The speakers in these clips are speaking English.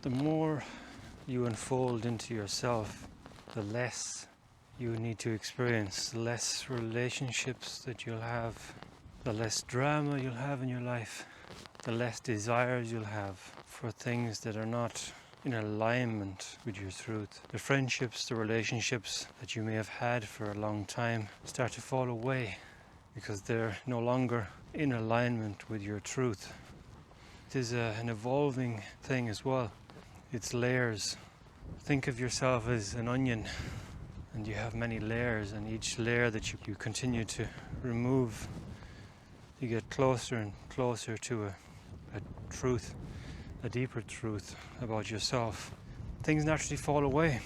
The more you unfold into yourself, the less you need to experience, the less relationships that you'll have, the less drama you'll have in your life, the less desires you'll have for things that are not in alignment with your truth. The friendships, the relationships that you may have had for a long time start to fall away because they're no longer in alignment with your truth. It is an evolving thing as well. It's layers. Think of yourself as an onion, and you have many layers, and each layer that you continue to remove, you get closer and closer to a truth, a deeper truth about yourself. Things naturally fall away.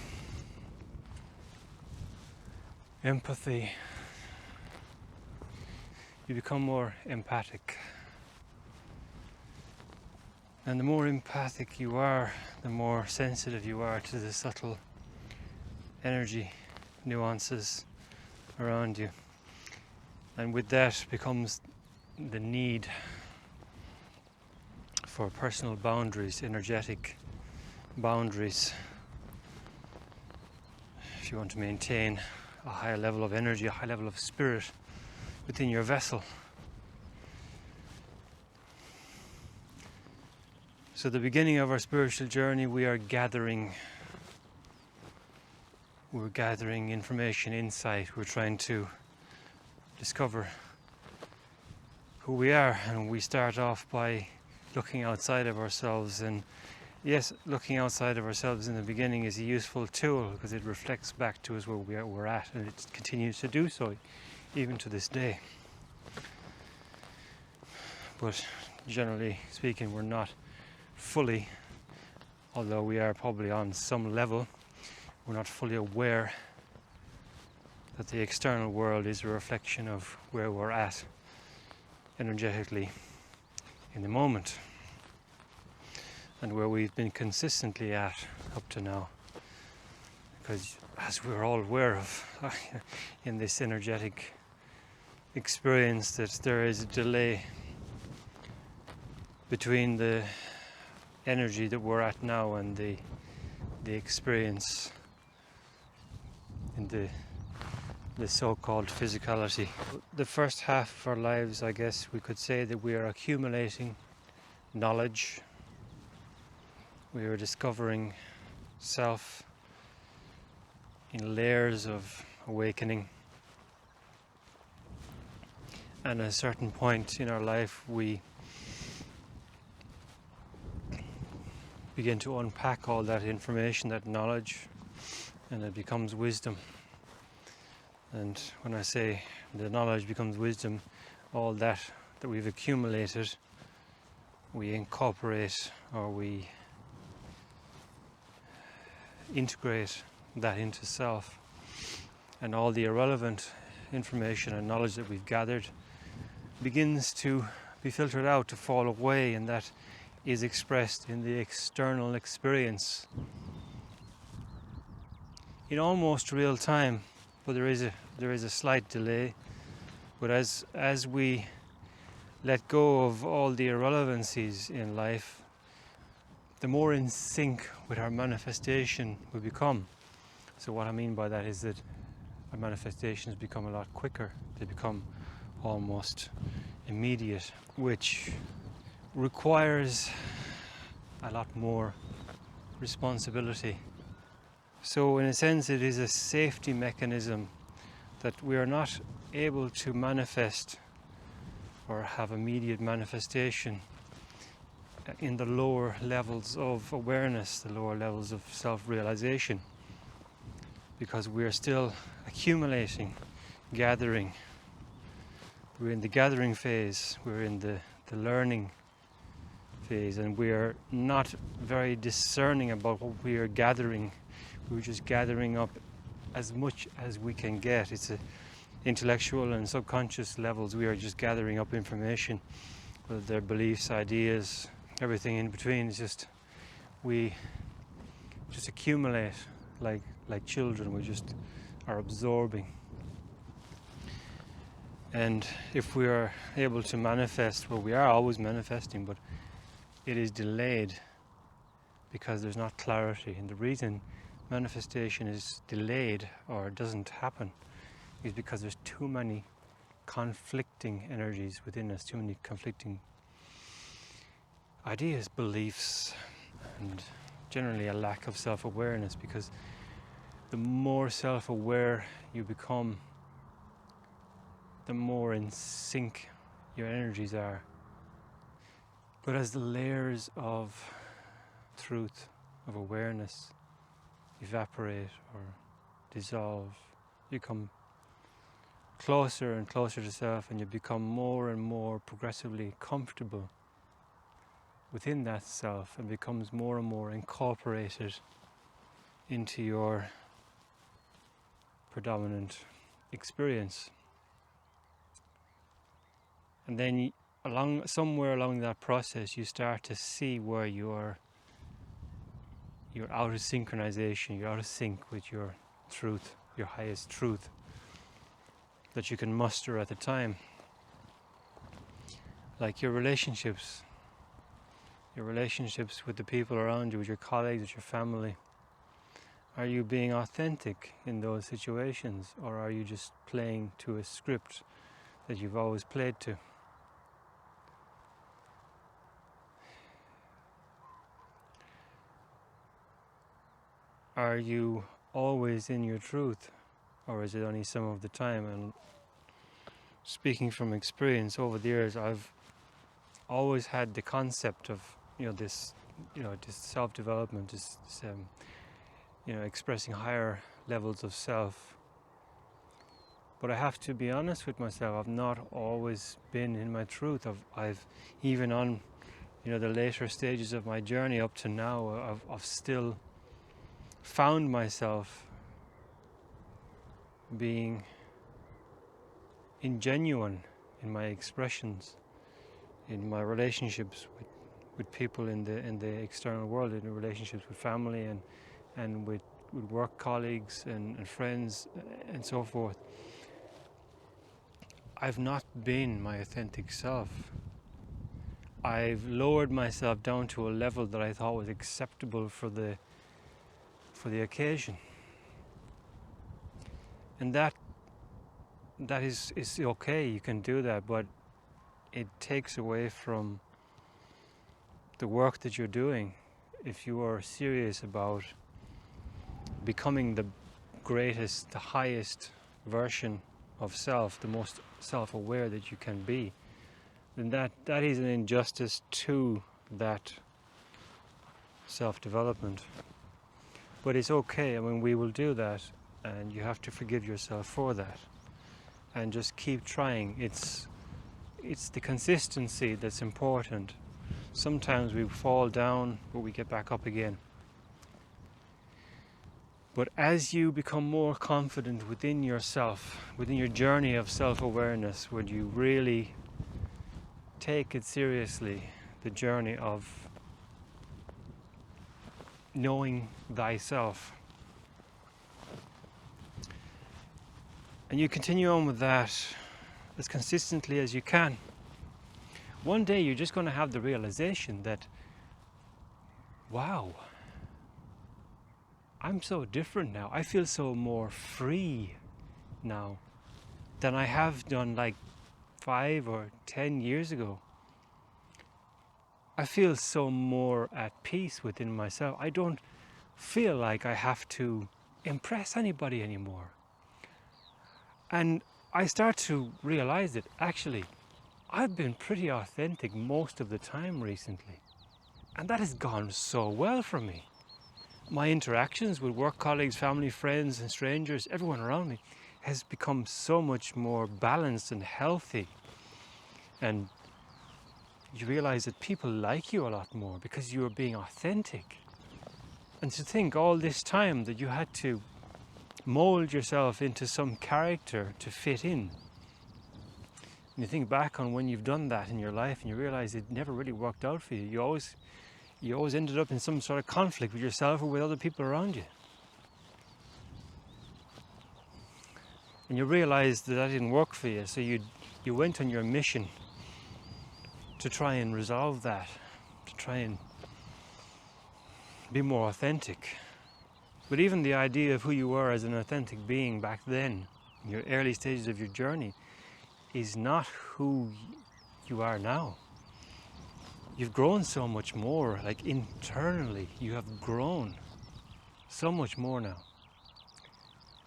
Empathy. You become more empathic. And the more empathic you are, the more sensitive you are to the subtle energy nuances around you. And with that becomes the need for personal boundaries, energetic boundaries. If you want to maintain a higher level of energy, a high level of spirit within your vessel. So the beginning of our spiritual journey, we're gathering information, insight. We're trying to discover who we are, and we start off by looking outside of ourselves. And yes, looking outside of ourselves in the beginning is a useful tool because it reflects back to us where we're at, and it continues to do so even to this day. But generally speaking, we're not fully, although we are probably on some level, we're not fully aware that the external world is a reflection of where we're at energetically in the moment, and where we've been consistently at up to now. Because as we're all aware of in this energetic experience, that there is a delay between the energy that we're at now and the experience in the so-called physicality. The first half of our lives, I guess we could say that we are accumulating knowledge. We are discovering self in layers of awakening. And at a certain point in our life, we begin to unpack all that information, that knowledge, and it becomes wisdom. And when I say the knowledge becomes wisdom, all that we've accumulated, we incorporate, or we integrate that into self. And all the irrelevant information and knowledge that we've gathered begins to be filtered out, to fall away, and that is expressed in the external experience in almost real time. But there is a slight delay. But as we let go of all the irrelevancies in life, the more in sync with our manifestation we become. So what I mean by that is that our manifestations become a lot quicker. They become almost immediate, which requires a lot more responsibility. So in a sense, it is a safety mechanism that we are not able to manifest or have immediate manifestation in the lower levels of awareness, the lower levels of self-realization, because we are still accumulating, gathering. We're in the gathering phase, we're in the learning phase, and we are not very discerning about what we are gathering. We're just gathering up as much as we can get. It's a intellectual and subconscious levels. We are just gathering up information, whether they're beliefs, ideas, everything in between. It's just, we just accumulate like children. We just are absorbing. And if we are able to manifest, well, we are always manifesting, but it is delayed because there's not clarity. And the reason manifestation is delayed or doesn't happen is because there's too many conflicting energies within us, too many conflicting ideas, beliefs, and generally a lack of self-awareness, because the more self-aware you become, the more in sync your energies are. But as the layers of truth, of awareness evaporate or dissolve, you come closer and closer to self, and you become more and more progressively comfortable within that self, and becomes more and more incorporated into your predominant experience. And then somewhere along that process, you start to see where you're out of synchronization, you're out of sync with your truth, your highest truth that you can muster at the time. Like your relationships with the people around you, with your colleagues, with your family. Are you being authentic in those situations, or are you just playing to a script that you've always played to? Are you always in your truth, or is it only some of the time? And speaking from experience over the years, I've always had the concept of this self-development, this expressing higher levels of self. But I have to be honest with myself, I've not always been in my truth. I've even on the later stages of my journey up to now, I've still found myself being ingenuine in my expressions, in my relationships with people in the external world, in the relationships with family and with work colleagues and friends and so forth. I've not been my authentic self. I've lowered myself down to a level that I thought was acceptable for the occasion, and that is okay. You can do that, but it takes away from the work that you're doing. If you are serious about becoming the greatest, the highest version of self, the most self-aware that you can be, then that is an injustice to that self-development. But it's okay. I mean, we will do that, and you have to forgive yourself for that, and just keep trying. It's the consistency that's important. Sometimes we fall down, but we get back up again. But as you become more confident within yourself, within your journey of self-awareness, when you really take it seriously, the journey of knowing thyself, and you continue on with that as consistently as you can, one day you're just going to have the realization that, wow, I'm so different now. I feel so more free now than I have done like 5 or 10 years ago. I feel so more at peace within myself. I don't feel like I have to impress anybody anymore. And I start to realize that actually I've been pretty authentic most of the time recently. And that has gone so well for me. My interactions with work colleagues, family, friends and strangers, everyone around me, has become so much more balanced and healthy. And you realize that people like you a lot more because you are being authentic. And to think all this time that you had to mold yourself into some character to fit in. And you think back on when you've done that in your life and you realize it never really worked out for you. You always ended up in some sort of conflict with yourself or with other people around you. And you realized that didn't work for you, so you went on your mission to try and resolve that, to try and be more authentic. But even the idea of who you were as an authentic being back then, in your early stages of your journey, is not who you are now. You've grown so much more, like internally, you have grown so much more now.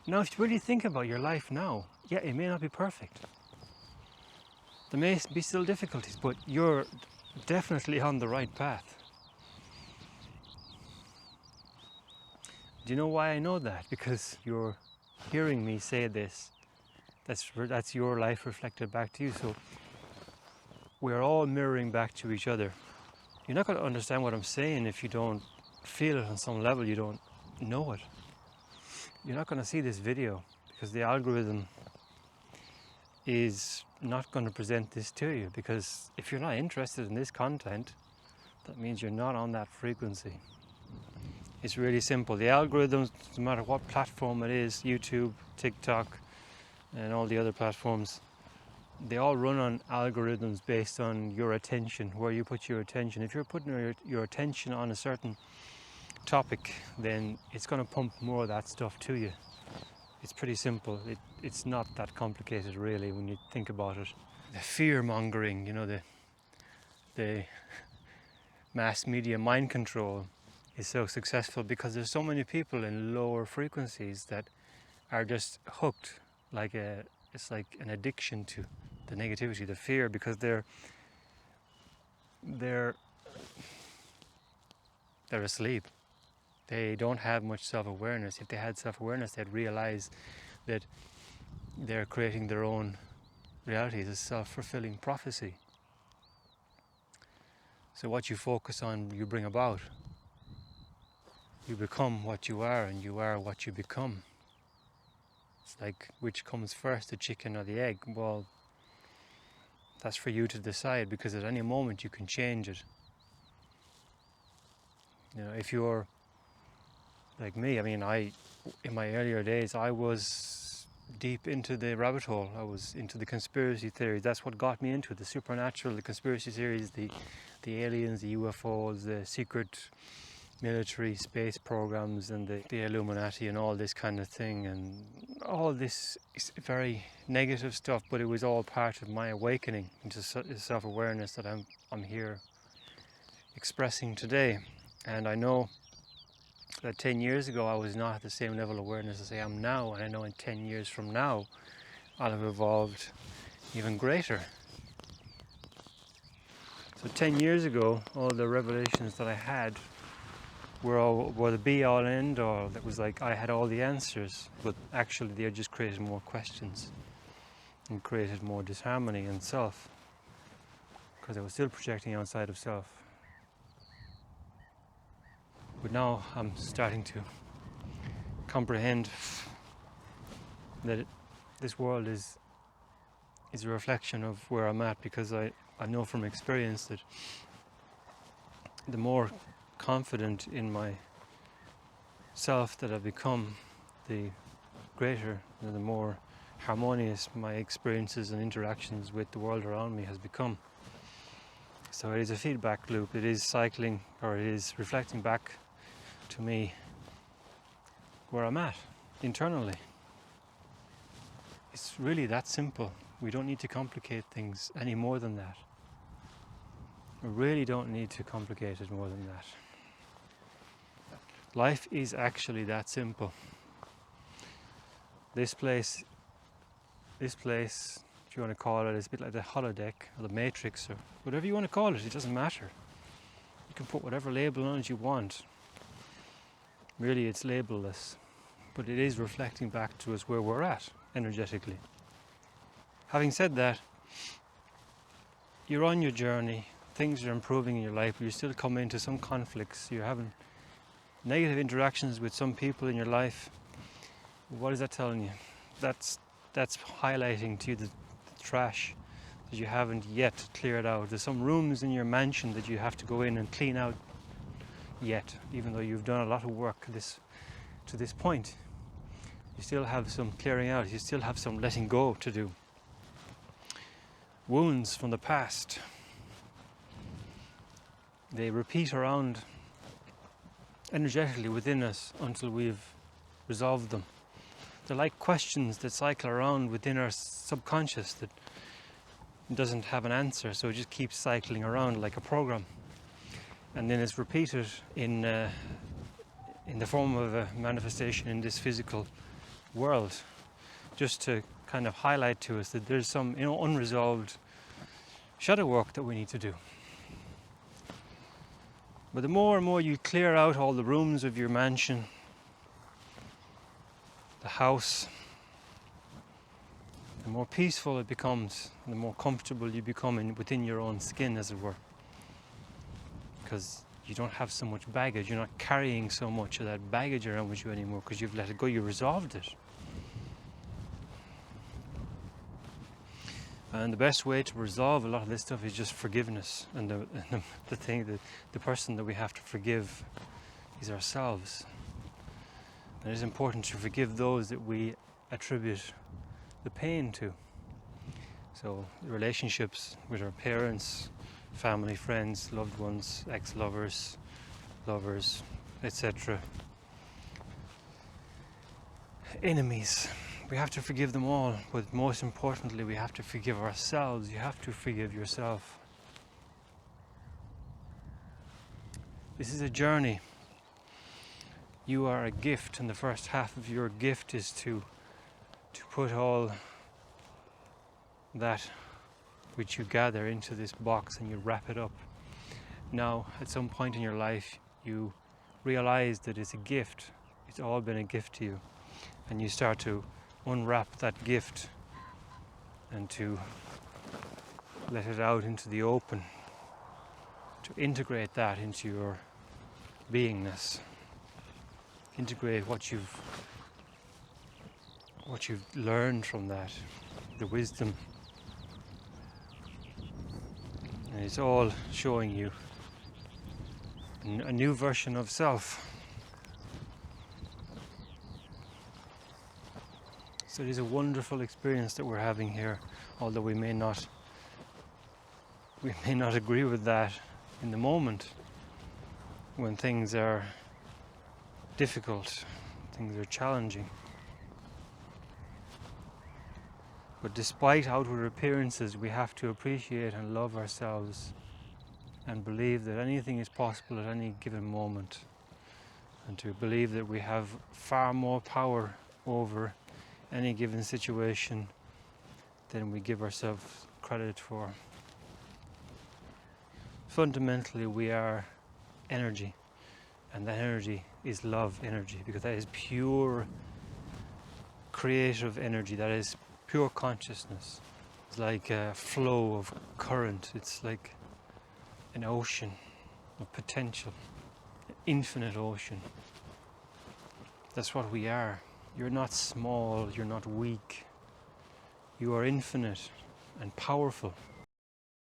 Now, if you really think about your life now, yeah, it may not be perfect. There may be still difficulties, but you're definitely on the right path. Do you know why I know that? Because you're hearing me say this. That's your life reflected back to you. So we're all mirroring back to each other. You're not going to understand what I'm saying if you don't feel it on some level, you don't know it. You're not going to see this video because the algorithm is not going to present this to you, because if you're not interested in this content, that means you're not on that frequency. It's really simple. The algorithms, no matter what platform it is, YouTube, TikTok, and all the other platforms, they all run on algorithms based on your attention, where you put your attention. If you're putting your attention on a certain topic, then it's going to pump more of that stuff to you. It's pretty simple. It's not that complicated, really, when you think about it. The fear mongering, the mass media mind control is so successful because there's so many people in lower frequencies that are just hooked, it's like an addiction to the negativity, the fear, because they're asleep. They don't have much self-awareness. If they had self-awareness, they'd realize that they're creating their own reality. It's a self-fulfilling prophecy. So what you focus on, you bring about. You become what you are, and you are what you become. It's like, which comes first, the chicken or the egg? Well, that's for you to decide, because at any moment you can change it. If you're like me, in my earlier days, I was deep into the rabbit hole. I was into the conspiracy theories. That's what got me into it. The supernatural, the conspiracy theories, the aliens, the UFOs, the secret military space programs, and the Illuminati, and all this kind of thing. And all this is very negative stuff, but it was all part of my awakening into self-awareness that I'm here expressing today. And I know that 10 years ago I was not at the same level of awareness as I am now, and I know in 10 years from now I'll have evolved even greater. So 10 years ago, all the revelations that I had were the be-all and end-all. That was like I had all the answers, but actually they just created more questions and created more disharmony in self, because I was still projecting outside of self. But now I'm starting to comprehend that this world is a reflection of where I'm at, because I know from experience that the more confident in my self that I've become, the greater and the more harmonious my experiences and interactions with the world around me has become. So it is a feedback loop. It is cycling, or it is reflecting back to me where I'm at internally. It's really that simple. We don't need to complicate things any more than that. We really don't need to complicate it more than that. Life is actually that simple. This place, if you want to call it, is a bit like the holodeck or the matrix or whatever you want to call it. It doesn't matter. You can put whatever label on it you want. Really, it's labelless, but it is reflecting back to us where we're at energetically. Having said that, you're on your journey, things are improving in your life, but you still come into some conflicts, you're having negative interactions with some people in your life. What is that telling you? That's highlighting to you the trash that you haven't yet cleared out. There's some rooms in your mansion that you have to go in and clean out yet, even though you've done a lot of work to this point. You still have some clearing out, you still have some letting go to do. Wounds from the past, they repeat around energetically within us until we've resolved them. They're like questions that cycle around within our subconscious that doesn't have an answer, so it just keeps cycling around like a program, and then it's repeated in the form of a manifestation in this physical world, just to kind of highlight to us that there's some unresolved shadow work that we need to do. But the more and more you clear out all the rooms of your mansion, the house, the more peaceful it becomes, the more comfortable you become within your own skin, as it were. Because you don't have so much baggage, you're not carrying so much of that baggage around with you anymore because you've let it go, you resolved it. And the best way to resolve a lot of this stuff is just forgiveness. And the thing that the person that we have to forgive is ourselves. And it is important to forgive those that we attribute the pain to. So relationships with our parents, family, friends, loved ones, ex-lovers, lovers, etc. Enemies. We have to forgive them all, but most importantly, we have to forgive ourselves. You have to forgive yourself. This is a journey. You are a gift, and the first half of your gift is to put all that which you gather into this box and you wrap it up. Now, at some point in your life, you realize that it's a gift. It's all been a gift to you, and you start to unwrap that gift and to let it out into the open, to integrate that into your beingness, integrate what you've learned from that, the wisdom, and it's all showing you a new version of self. So it is a wonderful experience that we're having here, although we may not agree with that in the moment when things are difficult, things are challenging. But despite outward appearances, we have to appreciate and love ourselves and believe that anything is possible at any given moment, and to believe that we have far more power over any given situation than we give ourselves credit for. Fundamentally, we are energy, and that energy is love energy, because that is pure creative energy, that is pure consciousness. It's like a flow of current, it's like an ocean of potential, an infinite ocean. That's what we are. You're not small, you're not weak. You are infinite and powerful.